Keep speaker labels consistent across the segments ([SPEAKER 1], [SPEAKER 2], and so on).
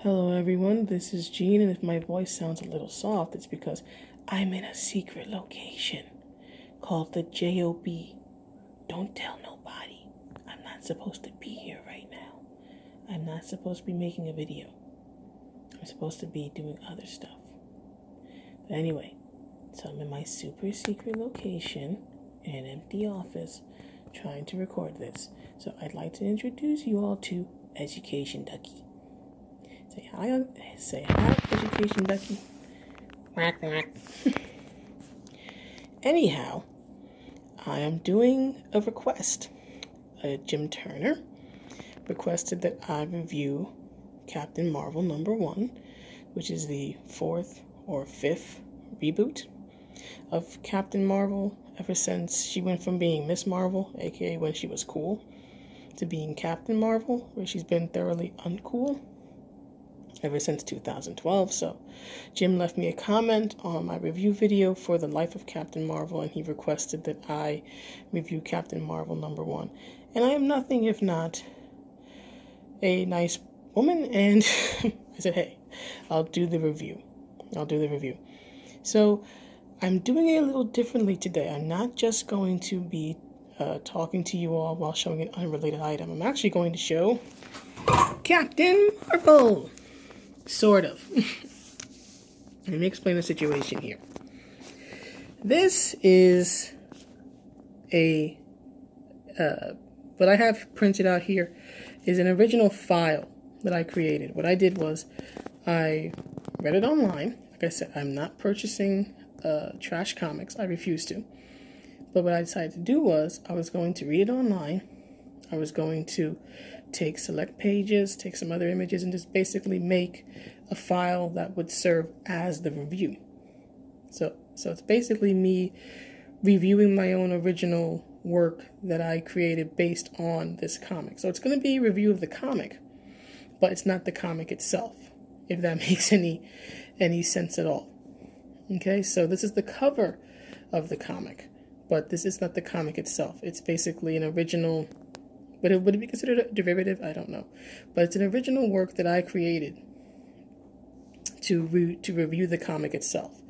[SPEAKER 1] Hello everyone, this is Jean, and if my voice sounds a little soft, it's because I'm in a secret location called the JOB. Don't tell nobody. I'm not supposed to be here right now. I'm not supposed to be making a video. I'm supposed to be doing other stuff. But anyway, so I'm in my super secret location in an empty office trying to record this. So I'd like to introduce you all to Education Ducky. Say hi, Education Ducky. Quack, quack. Anyhow, I am doing a request. Jim Turner requested that I review Captain Marvel #1, which is the 4th or 5th reboot of Captain Marvel, ever since she went from being Miss Marvel, aka when she was cool, to being Captain Marvel, where she's been thoroughly uncool ever since 2012. So Jim left me a comment on my review video for The Life of Captain Marvel, and he requested that I review Captain Marvel #1. And I am nothing if not a nice woman, and I said, hey, I'll do the review. So I'm doing it a little differently today. I'm not just going to be talking to you all while showing an unrelated item. I'm actually going to show Captain Marvel. Sort of. Let me explain the situation here. This is what I have printed out here is an original file that I created. What I did was I read it online. Like I said, I'm not purchasing trash comics. I refuse to. But what I decided to do was I was going to read it online. I was going to take select pages, take some other images, and just basically make a file that would serve as the review. So it's basically me reviewing my own original work that I created based on this comic. So it's going to be a review of the comic, but it's not the comic itself, if that makes any sense at all. Okay, so this is the cover of the comic, but this is not the comic itself. It's basically an original. Would it be considered a derivative? I don't know. But it's an original work that I created to review the comic itself.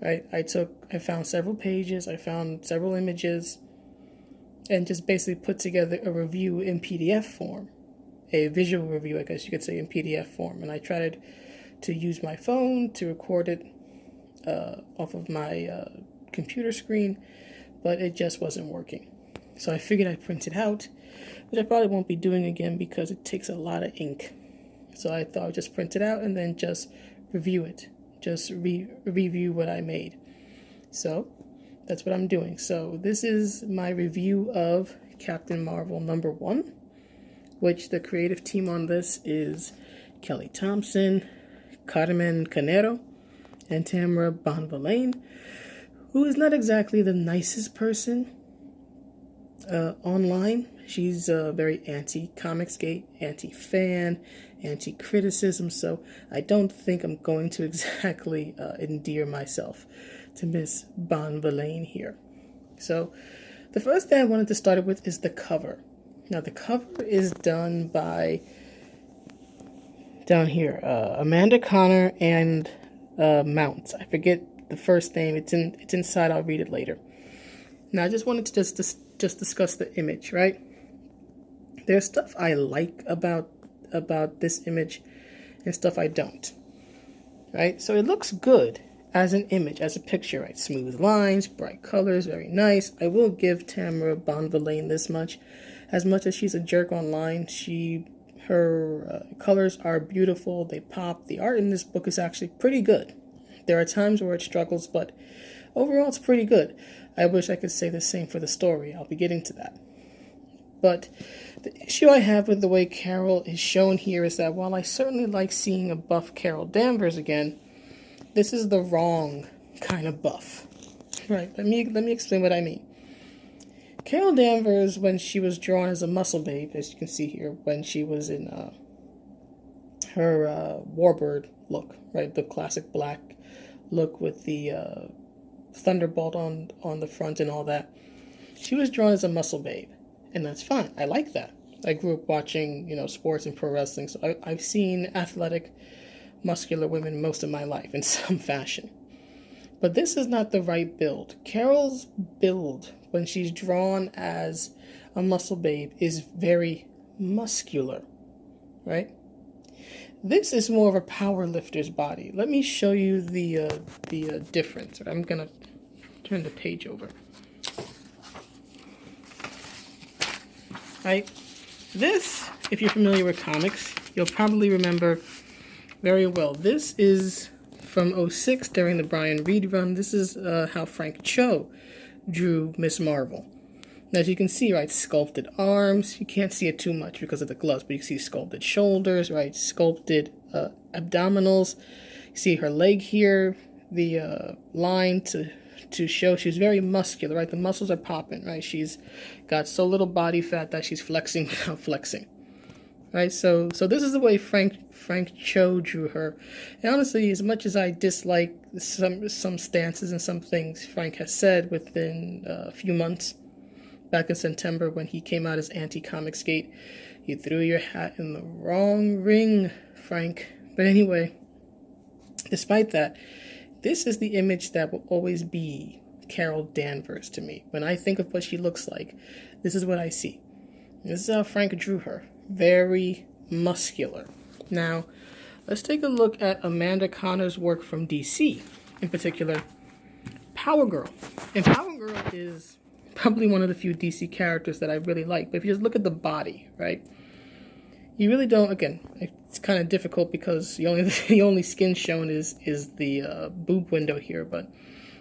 [SPEAKER 1] Right? I found several pages, I found several images, and just basically put together a review in PDF form. A visual review, I guess you could say, in PDF form. And I tried to use my phone to record it off of my computer screen, but it just wasn't working. So I figured I'd print it out, which I probably won't be doing again because it takes a lot of ink. So I thought I'd just print it out and then just review it. Just review what I made. So that's what I'm doing. So this is my review of Captain Marvel #1, which the creative team on this is Kelly Thompson, Carmen Canero, and Tamara Bonvillain, who is not exactly the nicest person online. She's very anti-Comicsgate, anti-fan, anti-criticism, so I don't think I'm going to exactly endear myself to Miss Bonvillain here. So the first thing I wanted to start with is the cover. Now the cover is done by, down here, Amanda Connor and Mounts. I forget the first name. It's inside. I'll read it later. Now I just wanted to just discuss the image, right? There's stuff I like about this image and stuff I don't, right? So it looks good as an image, as a picture, right? Smooth lines, bright colors, very nice. I will give Tamara Bonvillain this much. As much as she's a jerk online, her colors are beautiful. They pop. The art in this book is actually pretty good. There are times where it struggles, but overall it's pretty good. I wish I could say the same for the story. I'll be getting to that. But the issue I have with the way Carol is shown here is that while I certainly like seeing a buff Carol Danvers again, this is the wrong kind of buff. Right, let me explain what I mean. Carol Danvers, when she was drawn as a muscle babe, as you can see here, when she was in her Warbird look, right, the classic black look with the Thunderbolt on the front and all that, she was drawn as a muscle babe, and that's fine. I like that. I grew up watching, sports and pro wrestling, so I've seen athletic, muscular women most of my life in some fashion. But this is not the right build. Carol's build, when she's drawn as a muscle babe, is very muscular, right? This is more of a power lifter's body. Let me show you the difference. I'm gonna turn the page over. Right? This, if you're familiar with comics, you'll probably remember very well. This is from 06 during the Brian Reed run. This is how Frank Cho drew Miss Marvel. Now, as you can see, right, sculpted arms. You can't see it too much because of the gloves, but you can see sculpted shoulders, right, sculpted abdominals. You see her leg here, the line to show she's very muscular, right? The muscles are popping, right? She's got so little body fat that she's flexing without flexing, right? So this is the way Frank Cho drew her. And honestly, as much as I dislike some stances and some things Frank has said within a few months, back in September when he came out as anti-Comicsgate, you threw your hat in the wrong ring, Frank. But anyway, despite that, this is the image that will always be Carol Danvers to me. When I think of what she looks like, this is what I see. This is how Frank drew her. Very muscular. Now, let's take a look at Amanda Connor's work from DC, in particular, Power Girl. And Power Girl is probably one of the few DC characters that I really like. But if you just look at the body, right, you really don't, again, it's kind of difficult because the only skin shown is the boob window here, but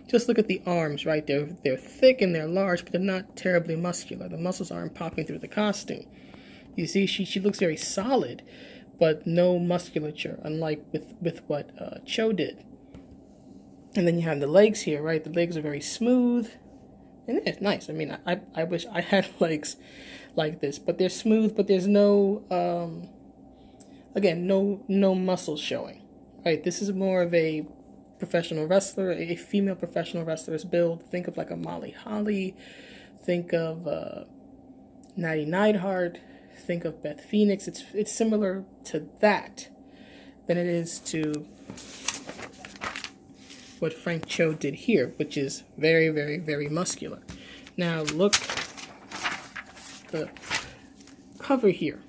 [SPEAKER 1] just look at the arms, right? They're thick and they're large, but they're not terribly muscular. The muscles aren't popping through the costume. You see, she looks very solid, but no musculature, unlike with what Cho did. And then you have the legs here, right? The legs are very smooth, and it's nice. I mean, I wish I had legs like this, but they're smooth, but there's no, again, no muscles showing, right? This is more of a professional wrestler, a female professional wrestler's build. Think of like a Molly Holly, think of Natty Neidhart, think of Beth Phoenix. It's similar to that than it is to what Frank Cho did here, which is very, very, very muscular. Now look the cover here.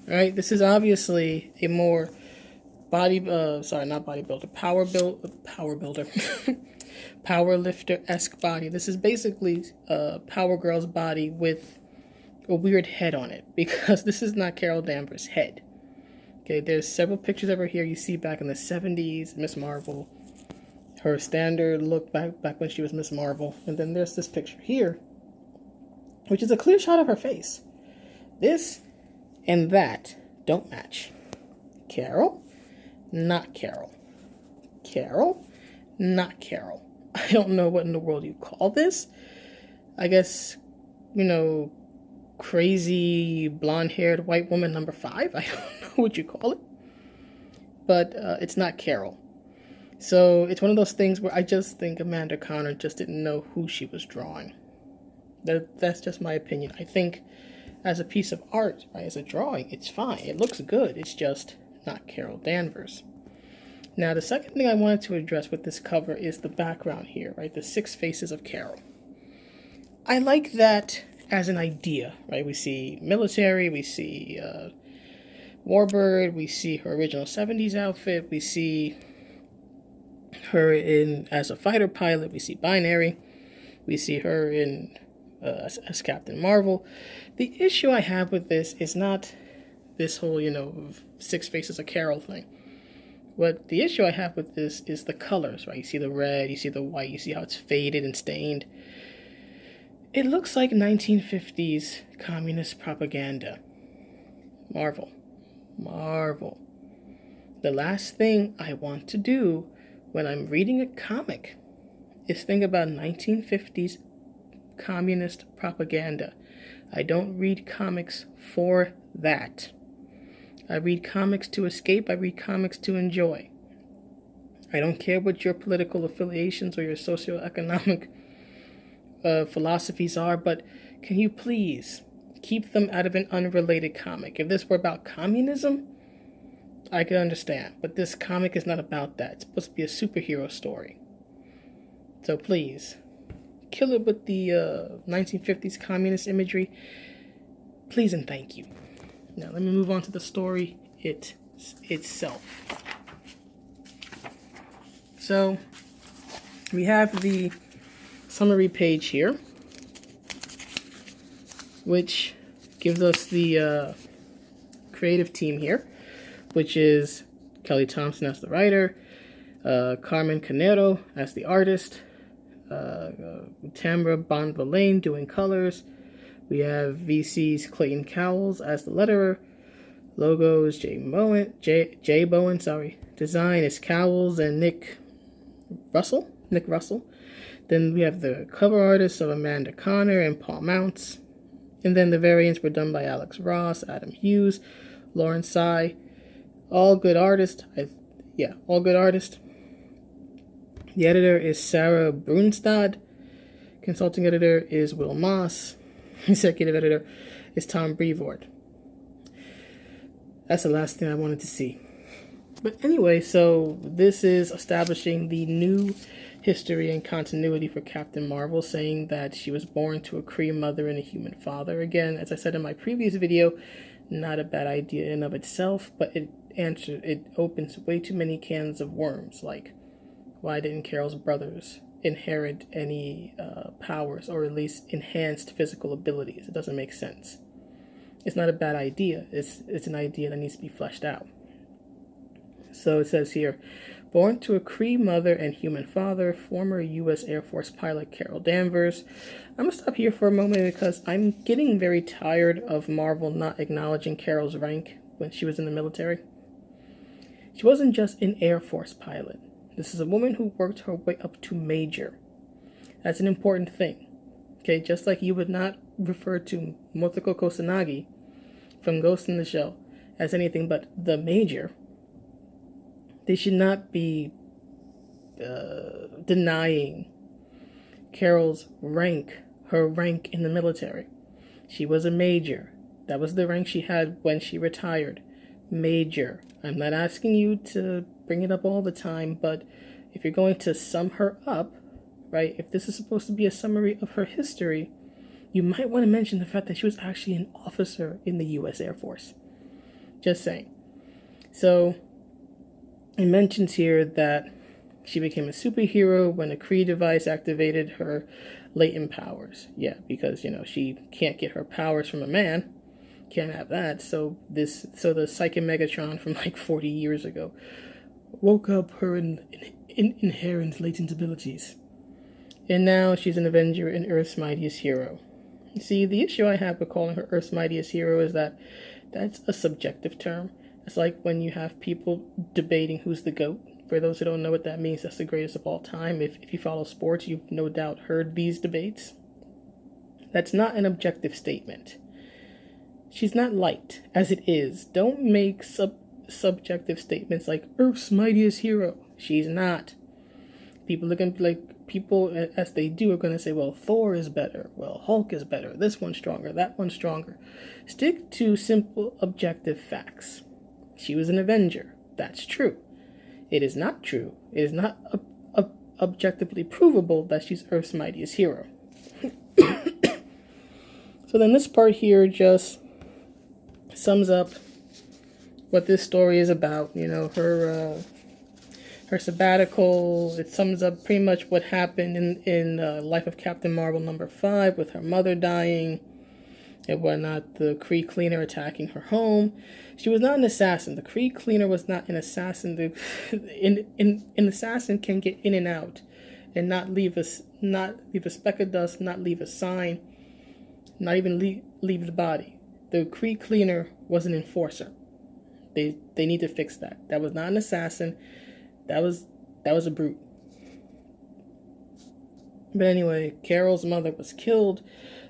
[SPEAKER 1] All right, this is obviously a more power builder, power lifter-esque body. This is basically Power Girl's body with a weird head on it, because this is not Carol Danvers' head. Okay, there's several pictures of her here you see back in the 70s, Miss Marvel, her standard look back when she was Miss Marvel, and then there's this picture here, which is a clear shot of her face. This and that don't match. Carol, not Carol. Carol, not Carol. I don't know what in the world you call this. I guess, crazy blonde-haired white woman number 5. I don't know what you call it. But it's not Carol. So it's one of those things where I just think Amanda Connor just didn't know who she was drawing. That's just my opinion. I think as a piece of art, right, as a drawing, it's fine. It looks good. It's just not Carol Danvers. Now, the second thing I wanted to address with this cover is the background here, right? The 6 faces of Carol. I like that as an idea, right? We see military, we see Warbird, we see her original 70s outfit, we see her as a fighter pilot, we see Binary, we see her in as Captain Marvel. The issue I have with this is not this whole, 6 faces of Carol thing. What the issue I have with this is the colors, right? You see the red, you see the white, you see how it's faded and stained. It looks like 1950s communist propaganda. Marvel. The last thing I want to do when I'm reading a comic is think about 1950s communist propaganda. I don't read comics for that. I read comics to escape. I read comics to enjoy. I don't care what your political affiliations or your socioeconomic philosophies are, but can you please keep them out of an unrelated comic. If this were about communism, I could understand. But this comic is not about that. It's supposed to be a superhero story. So please, kill it with the 1950s communist imagery. Please and thank you. Now let me move on to the story itself. So we have the summary page here, which gives us the creative team here, which is Kelly Thompson as the writer, Carmen Canero as the artist, Tamara Bonvillain doing colors. We have VC's Clayton Cowles as the letterer. Logo is Jay Bowen. Design is Cowles and Nick Russell. Then we have the cover artists of Amanda Connor and Paul Mounts. And then the variants were done by Alex Ross, Adam Hughes, Lauren Tsai. All good artists. All good artists. The editor is Sarah Brunstad. Consulting editor is Will Moss. Executive editor is Tom Brevoort. That's the last thing I wanted to see. But anyway, so this is establishing the new history and continuity for Captain Marvel, saying that she was born to a Kree mother and a human father. Again, as I said in my previous video, not a bad idea in and of itself, but it opens way too many cans of worms. Like, why didn't Carol's brothers inherit any powers, or at least enhanced physical abilities? It doesn't make sense. It's not a bad idea. It's an idea that needs to be fleshed out. So it says here, born to a Kree mother and human father, former U.S. Air Force pilot Carol Danvers. I'm going to stop here for a moment because I'm getting very tired of Marvel not acknowledging Carol's rank when she was in the military. She wasn't just an Air Force pilot. This is a woman who worked her way up to major. That's an important thing. Okay, just like you would not refer to Motoko Kusanagi from Ghost in the Shell as anything but the major, they should not be denying Carol's rank, her rank in the military. She was a major. That was the rank she had when she retired. Major. I'm not asking you to bring it up all the time, but if you're going to sum her up, right, if this is supposed to be a summary of her history, you might want to mention the fact that she was actually an officer in the U.S. Air Force. Just saying. So, it mentions here that she became a superhero when a Kree device activated her latent powers. Yeah, because, she can't get her powers from a man. Can't have that. So the Psyche Megatron from like 40 years ago woke up her inherent latent abilities. And now she's an Avenger and Earth's mightiest hero. See, the issue I have with calling her Earth's mightiest hero is that that's a subjective term. It's like when you have people debating who's the GOAT. For those who don't know what that means, that's the greatest of all time. If you follow sports, you've no doubt heard these debates. That's not an objective statement. She's not liked as it is. Don't make subjective statements like Earth's mightiest hero. She's not. People as they do are going to say, well, Thor is better. Well, Hulk is better. This one's stronger. That one's stronger. Stick to simple objective facts. She was an Avenger. That's true. It is not true. It is not objectively provable that she's Earth's mightiest hero. So then this part here just sums up what this story is about. Her sabbatical. It sums up pretty much what happened in Life of Captain Marvel #5 with her mother dying and whatnot, the Kree cleaner attacking her home. She was not an assassin. The Kree cleaner was not an assassin. An assassin can get in and out and not leave a speck of dust, not leave a sign, not even leave the body. The Kree cleaner was an enforcer. They need to fix that. That was not an assassin. That was a brute. But anyway, Carol's mother was killed.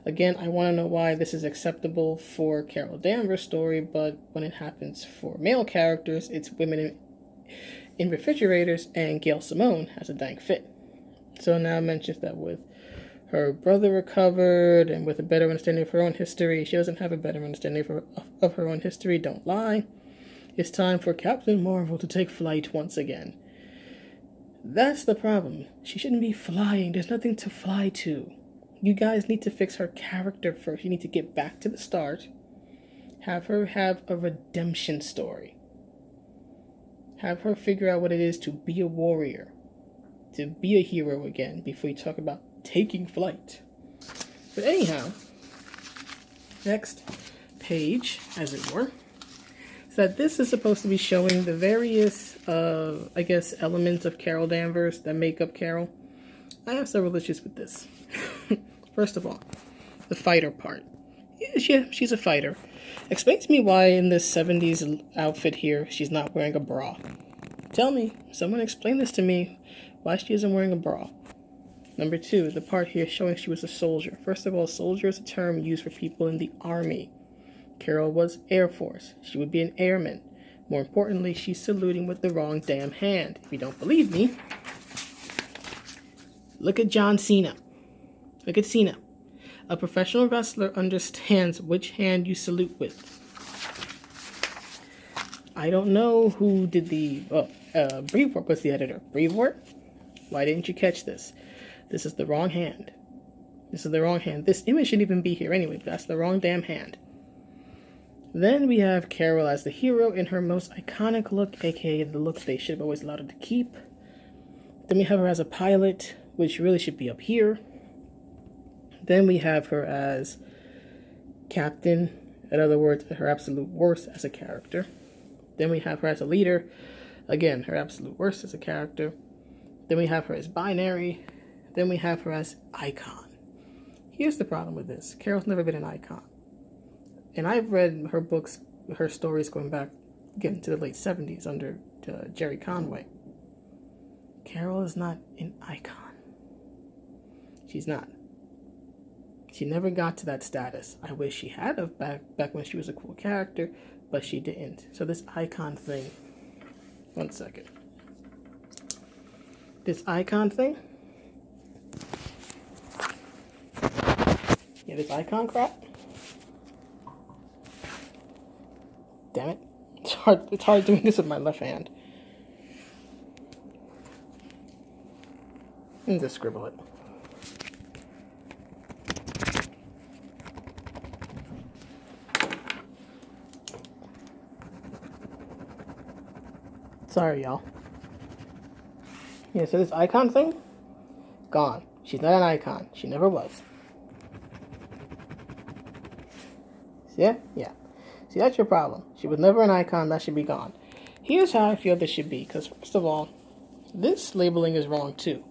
[SPEAKER 1] Again, I want to know why this is acceptable for Carol Danvers' story, but when it happens for male characters, it's women in refrigerators, and Gail Simone has a dang fit. So now it mentions that with her brother recovered, and with a better understanding of her own history. She doesn't have a better understanding of her own history. Don't lie. It's time for Captain Marvel to take flight once again. That's the problem. She shouldn't be flying. There's nothing to fly to. You guys need to fix her character first. You need to get back to the start. Have her have a redemption story. Have her figure out what it is to be a warrior. To be a hero again before you talk about taking flight. But anyhow, next page, as it were, is that this is supposed to be showing the various, I guess, elements of Carol Danvers that make up Carol. I have several issues with this. First of all, the fighter part. Yeah, she's a fighter. Explain to me why in this 70s outfit here, she's not wearing a bra. Tell me, someone explain this to me, why she isn't wearing a bra. Number 2, the part here showing she was a soldier. First of all, soldier is a term used for people in the army. Carol was Air Force. She would be an airman. More importantly, she's saluting with the wrong damn hand. If you don't believe me, look at John Cena. Look at Cena. A professional wrestler understands which hand you salute with. I don't know who did the... Brevoort was the editor. Brevoort? Why didn't you catch this? This is the wrong hand. This is the wrong hand. This image shouldn't even be here anyway, but that's the wrong damn hand. Then we have Carol as the hero in her most iconic look, aka the look they should have always allowed her to keep. Then we have her as a pilot, which really should be up here. Then we have her as captain, in other words, her absolute worst as a character. Then we have her as a leader, again, her absolute worst as a character. Then we have her as binary. Then we have her as icon. Here's the problem with this. Carol's never been an icon. And I've read her books, her stories going back, again, to the late 70s under Jerry Conway. Carol is not an icon. She's not. She never got to that status. I wish she had of back when she was a cool character, but she didn't. So this icon thing, one second. This icon thing, yeah, this icon crap. Damn it. It's hard doing this with my left hand. Let me just scribble it. Sorry, y'all. Yeah, so this icon thing, gone. She's not an icon. She never was. See it? Yeah. See, that's your problem. She was never an icon. That should be gone. Here's how I feel this should be. Because, first of all, this labeling is wrong, too.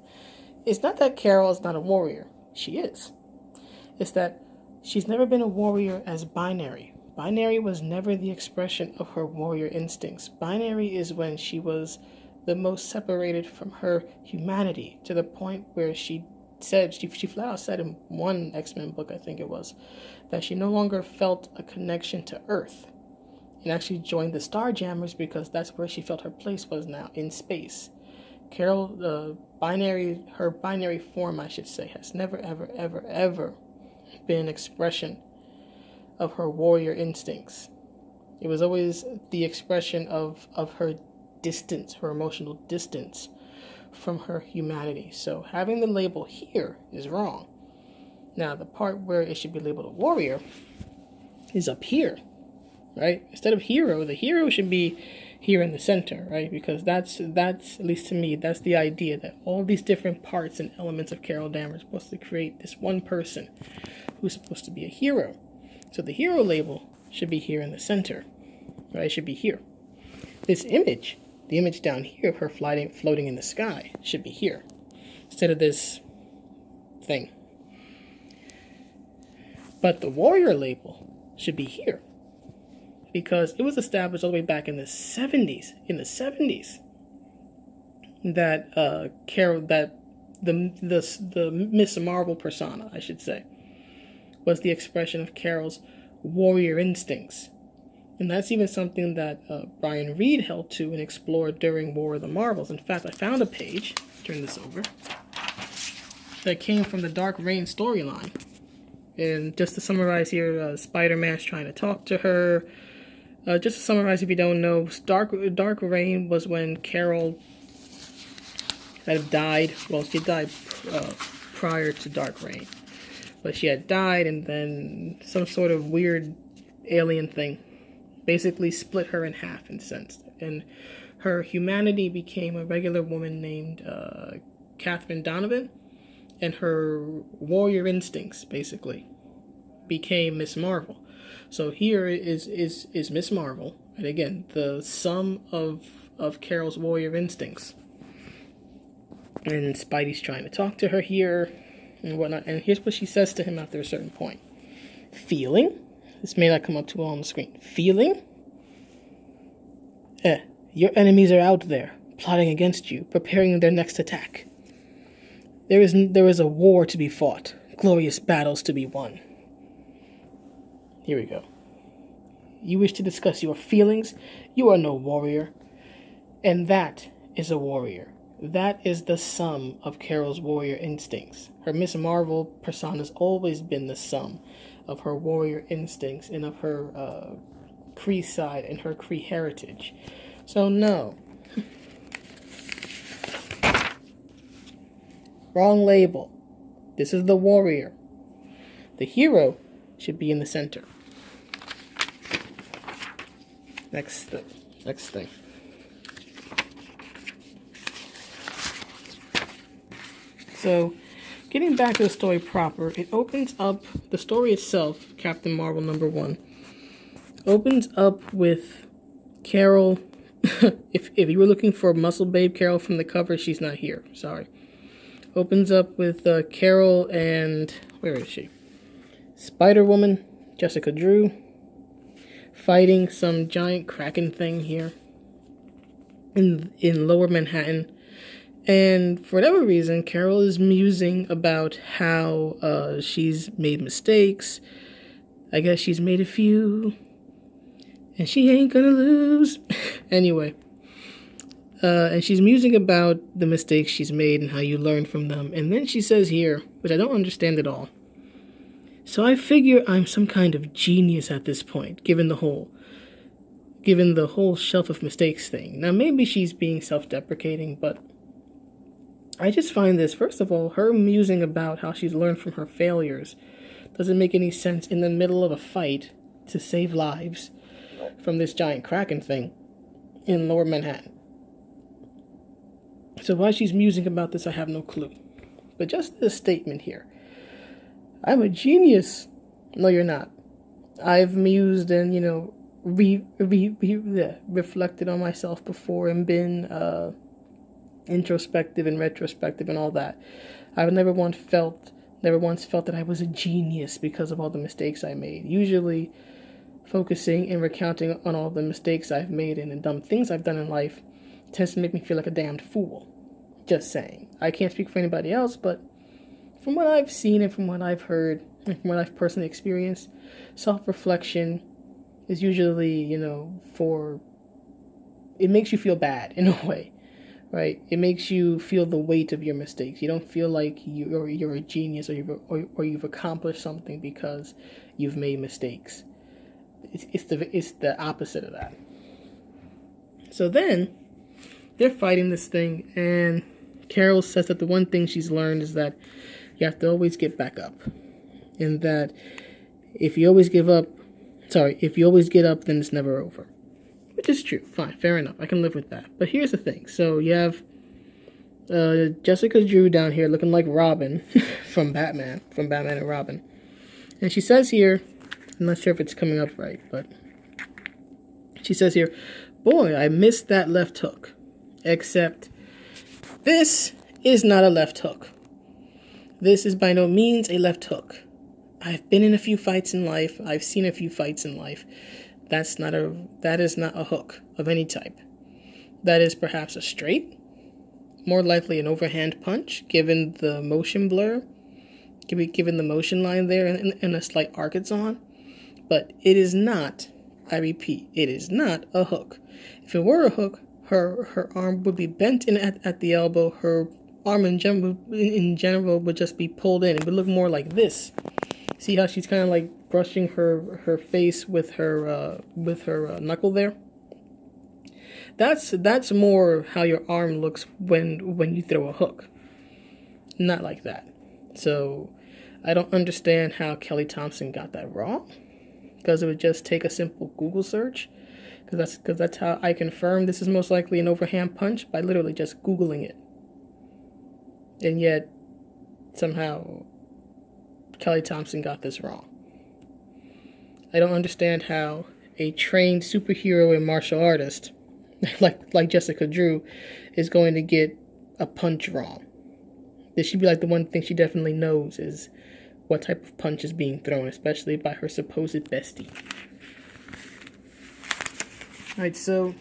[SPEAKER 1] It's not that Carol is not a warrior. She is. It's that she's never been a warrior as binary. Binary was never the expression of her warrior instincts. Binary is when she was the most separated from her humanity, to the point where she said, she flat out said in one X-Men book, I think it was, that she no longer felt a connection to Earth, and actually joined the Starjammers because that's where she felt her place was now, in space. Carol, her binary form, I should say, has never, ever, ever, ever been an expression of her warrior instincts. It was always the expression of her distance, her emotional distance from her humanity. So having the label here is wrong. Now, the part where it should be labeled a warrior is up here, right? Instead of hero, the hero should be here in the center, right? Because that's at least to me, that's the idea, that all these different parts and elements of Carol Danvers are supposed to create this one person who's supposed to be a hero. So the hero label should be here in the center, right? It should be here. This image, the image down here of her floating in the sky, should be here instead of this thing. But the warrior label should be here because it was established all the way back in the 70s. In the 70s, that Carol, that the Miss Marvel persona, I should say, was the expression of Carol's warrior instincts. And that's even something that Brian Reed held to and explored during War of the Marvels. In fact, I found a page, turn this over, that came from the Dark Reign storyline. And just to summarize here, Spider-Man's trying to talk to her. Just to summarize, if you don't know, Dark Reign was when Carol had died. Well, she died prior to Dark Reign, but she had died, and then some sort of weird alien thing basically split her in half, in a sense, and her humanity became a regular woman named Catherine Donovan, and her warrior instincts basically became Miss Marvel. So here is Miss Marvel, and again, the sum of Carol's warrior instincts. And Spidey's trying to talk to her here and whatnot. And here's what she says to him after a certain point. Feeling? This may not come up too well on the screen. Feeling? Your enemies are out there, plotting against you, preparing their next attack. There is a war to be fought, glorious battles to be won. Here we go. You wish to discuss your feelings? You are no warrior. And that is a warrior. That is the sum of Carol's warrior instincts. Her Miss Marvel persona has always been the sum of her warrior instincts and of her Kree side and her Kree heritage. So no. Wrong label. This is the warrior. The hero should be in the center. Next thing. So, getting back to the story proper, it opens up, the story itself, Captain Marvel #1, opens up with Carol. if you were looking for Muscle Babe Carol from the cover, she's not here. Sorry. Opens up with Carol and, where is she? Spider-Woman, Jessica Drew, fighting some giant kraken thing here in Lower Manhattan. And for whatever reason, Carol is musing about how she's made mistakes. I guess she's made a few. And she ain't gonna lose. Anyway. And she's musing about the mistakes she's made and how you learn from them. And then she says here, which I don't understand at all. So I figure I'm some kind of genius at this point, given the whole shelf of mistakes thing. Now maybe she's being self-deprecating, but I just find this, first of all, her musing about how she's learned from her failures doesn't make any sense in the middle of a fight to save lives from this giant kraken thing in Lower Manhattan. So why she's musing about this, I have no clue. But just this statement here. I'm a genius. No, you're not. I've mused and, reflected on myself before and been introspective and retrospective and all that. I've never once felt that I was a genius because of all the mistakes I made. Usually focusing and recounting on all the mistakes I've made and the dumb things I've done in life tends to make me feel like a damned fool. Just saying. I can't speak for anybody else, but from what I've seen and from what I've heard and from what I've personally experienced, self-reflection is usually, it makes you feel bad in a way. Right? It makes you feel the weight of your mistakes. You don't feel like you're a genius or you've accomplished something because you've made mistakes. It's the opposite of that. So then they're fighting this thing, and Carol says that the one thing she's learned is that you have to always get back up, and that if you always get up, then it's never over. Which is true. Fine. Fair enough. I can live with that. But here's the thing. So you have Jessica Drew down here looking like Robin from Batman and Robin. And she says here, I'm not sure if it's coming up right, but she says here, boy, I missed that left hook. Except this is not a left hook. This is by no means a left hook. I've been in a few fights in life. I've seen a few fights in life. That is not a hook of any type. That is perhaps a straight, more likely an overhand punch, given the motion blur, given the motion line there and a slight arc it's on. But it is not, I repeat, it is not a hook. If it were a hook, her arm would be bent in at the elbow, her arm in general would just be pulled in. It would look more like this. See how she's kind of like brushing her face with her knuckle there? That's more how your arm looks when you throw a hook. Not like that. So I don't understand how Kelly Thompson got that wrong. Because it would just take a simple Google search. Because that's how I confirm this is most likely an overhand punch, by literally just Googling it. And yet, somehow, Kelly Thompson got this wrong. I don't understand how a trained superhero and martial artist, like Jessica Drew, is going to get a punch wrong. This should be like the one thing she definitely knows is what type of punch is being thrown, especially by her supposed bestie. Alright, so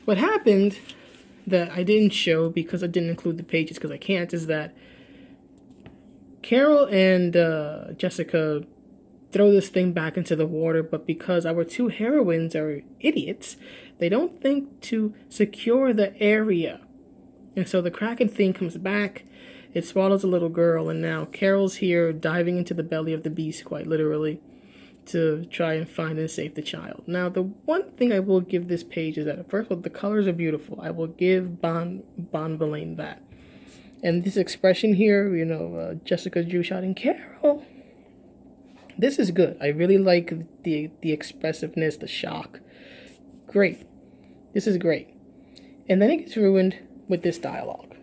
[SPEAKER 1] what happened that I didn't show because I didn't include the pages because I can't is that Carol and Jessica throw this thing back into the water, but because our two heroines are idiots, they don't think to secure the area. And so the Kraken thing comes back, it swallows a little girl, and now Carol's here diving into the belly of the beast, quite literally, to try and find and save the child. Now, the one thing I will give this page is that, first of all, the colors are beautiful. I will give Bon Verlaine that. And this expression here, Jessica Drew shouting, Carol! This is good. I really like the expressiveness, the shock. Great. This is great. And then it gets ruined with this dialogue.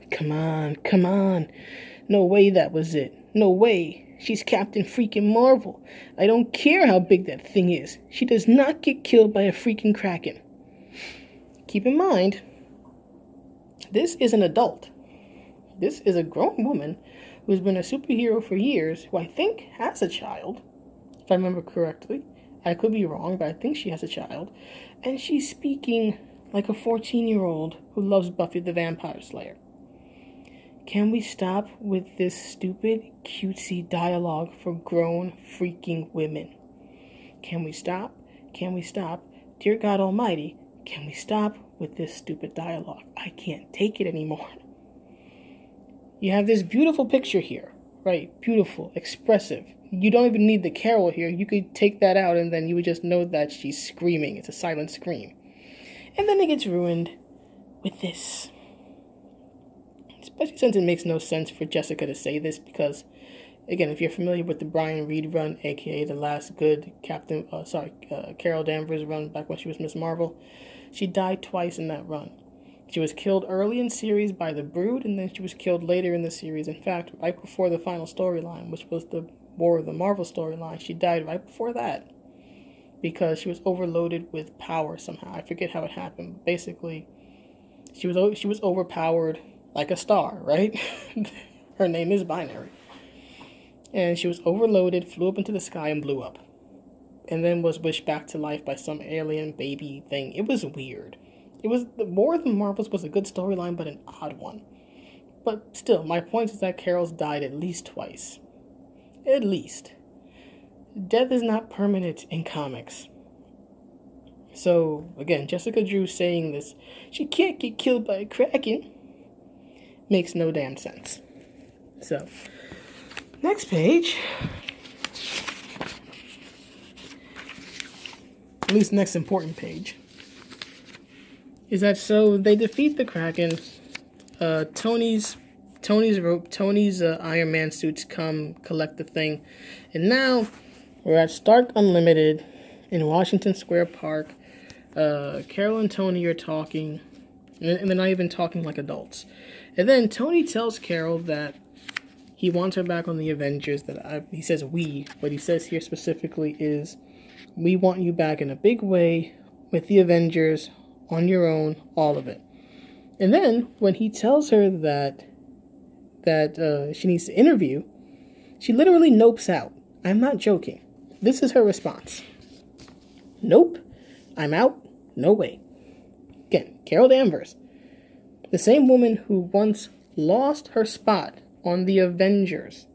[SPEAKER 1] Come on. No way that was it. No way. She's Captain freaking Marvel. I don't care how big that thing is. She does not get killed by a freaking Kraken. Keep in mind, this is an adult. This is a grown woman who's been a superhero for years, who I think has a child, if I remember correctly. I could be wrong, but I think she has a child. And she's speaking like a 14-year-old who loves Buffy the Vampire Slayer. Can we stop with this stupid, cutesy dialogue for grown freaking women? Can we stop? Can we stop? Dear God Almighty, can we stop with this stupid dialogue? I can't take it anymore. You have this beautiful picture here, right? Beautiful, expressive. You don't even need the Carol here. You could take that out and then you would just know that she's screaming. It's a silent scream. And then it gets ruined with this. Especially since it makes no sense for Jessica to say this because, again, if you're familiar with the Brian Reed run, aka the last good Carol Danvers run back when she was Miss Marvel, she died twice in that run. She was killed early in series by the Brood, and then she was killed later in the series. In fact, right before the final storyline, which was the War of the Marvel storyline, she died right before that because she was overloaded with power somehow. I forget how it happened. Basically, she was overpowered like a star, right? Her name is Binary. And she was overloaded, flew up into the sky, and blew up. And then was wished back to life by some alien baby thing. It was weird. The War of the Marvels was a good storyline, but an odd one. But still, my point is that Carol's died at least twice. At least. Death is not permanent in comics. So, again, Jessica Drew saying this, she can't get killed by a Kraken, makes no damn sense. So, next page. At least next important page. Is that so they defeat the Kraken. Tony's Iron Man suits come collect the thing. And now we're at Stark Unlimited in Washington Square Park. Carol and Tony are talking, and they're not even talking like adults. And then Tony tells Carol that he wants her back on the Avengers. He says we, but he says here specifically is, we want you back in a big way with the Avengers, on your own, all of it. And then when he tells her that she needs to interview, she literally nopes out. I'm not joking. This is her response. Nope. I'm out. No way. Again, Carol Danvers, the same woman who once lost her spot on the Avengers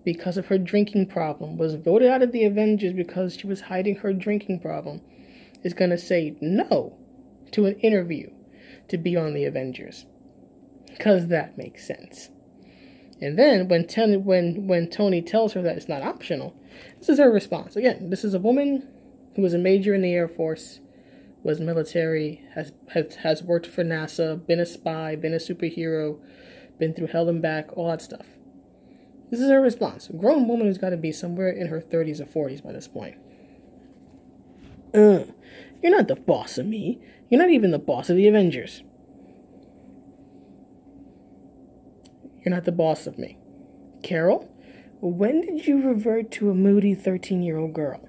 [SPEAKER 1] because of her drinking problem, was voted out of the Avengers because she was hiding her drinking problem, is going to say no to an interview to be on the Avengers. because that makes sense. And then when Tony tells her that it's not optional, this is her response. Again, this is a woman who was a major in the Air Force, was military, has worked for NASA, been a spy, been a superhero, been through hell and back, all that stuff. This is her response. A grown woman who's got to be somewhere in her 30s or 40s by this point. You're not the boss of me. You're not even the boss of the Avengers. You're not the boss of me. Carol, when did you revert to a moody 13-year-old girl?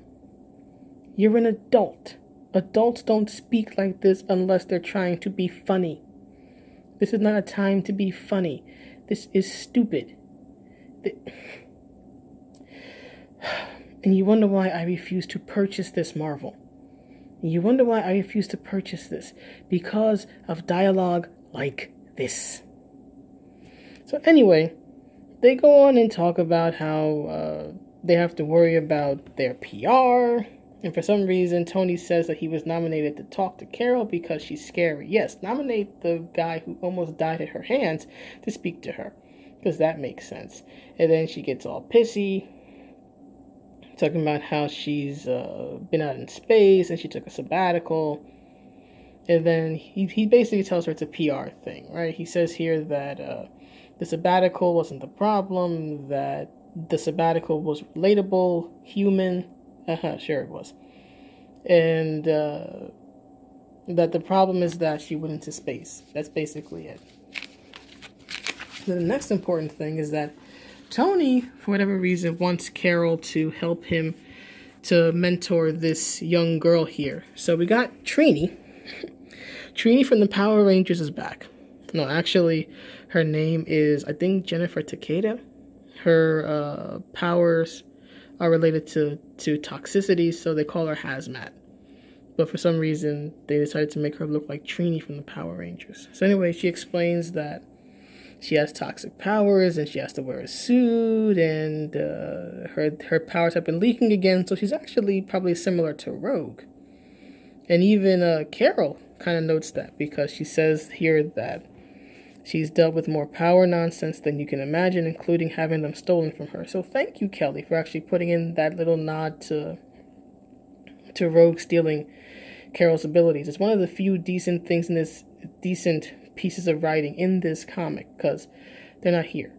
[SPEAKER 1] You're an adult. Adults don't speak like this unless they're trying to be funny. This is not a time to be funny. This is stupid. And you wonder why I refuse to purchase this Marvel. You wonder why I refuse to purchase this. Because of dialogue like this. So anyway, they go on and talk about how they have to worry about their PR. And for some reason, Tony says that he was nominated to talk to Carol because she's scary. Yes, nominate the guy who almost died at her hands to speak to her. Because that makes sense. And then she gets all pissy, talking about how she's been out in space and she took a sabbatical. And then he basically tells her it's a PR thing, right? He says here that the sabbatical wasn't the problem, that the sabbatical was relatable, human. Sure it was. And that the problem is that she went into space. That's basically it. So the next important thing is that Tony, for whatever reason, wants Carol to help him to mentor this young girl here. So we got Trini. Trini from the Power Rangers is back. No, actually, her name is, I think, Jennifer Takeda. Her powers are related to toxicity, so they call her Hazmat. But for some reason, they decided to make her look like Trini from the Power Rangers. So anyway, she explains that she has toxic powers, and she has to wear a suit, and her powers have been leaking again, so she's actually probably similar to Rogue. And even Carol kind of notes that, because she says here that she's dealt with more power nonsense than you can imagine, including having them stolen from her. So thank you, Kelly, for actually putting in that little nod to Rogue stealing Carol's abilities. It's one of the few decent things in this, decent pieces of writing in this comic, because they're not here.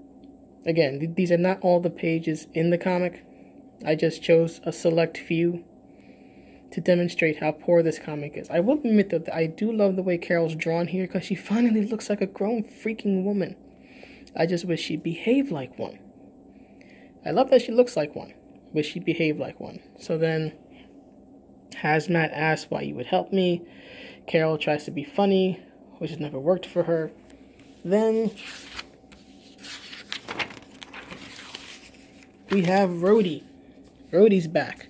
[SPEAKER 1] Again, these are not all the pages in the comic. I just chose a select few to demonstrate how poor this comic is. I will admit that I do love the way Carol's drawn here, because she finally looks like a grown freaking woman. I just wish she behaved like one. I love that she looks like one. Wish she behaved like one. So then Hazmat asks why you would help me. Carol tries to be funny, which has never worked for her. Then we have Rhodey. Rhodey's back.